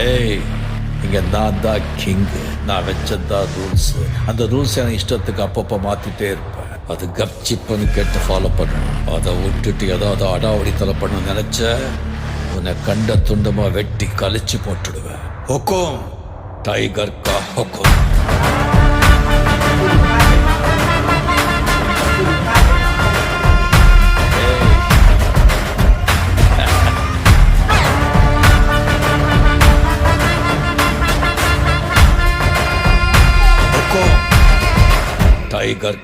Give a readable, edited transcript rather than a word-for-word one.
ஏய், இங்க நான் தான் கிங்கு. நான் வச்சதான் ரூல்ஸ். அந்த ரூல்ஸ் எனக்கு இஷ்டத்துக்கு அப்பப்போ மாத்திட்டே இருப்பேன். அது கப்சிப்புன்னு கேட்டு ஃபாலோ பண்ணணும். அதை விட்டுட்டு ஏதாவது அடாவடித்தலை பண்ண நினைச்ச உன்னை கண்ட துண்டமா வெட்டி கழிச்சு போட்டுடுவேன். ஹுக்கும், டைகர் கா ஹுக்கும். டைகர்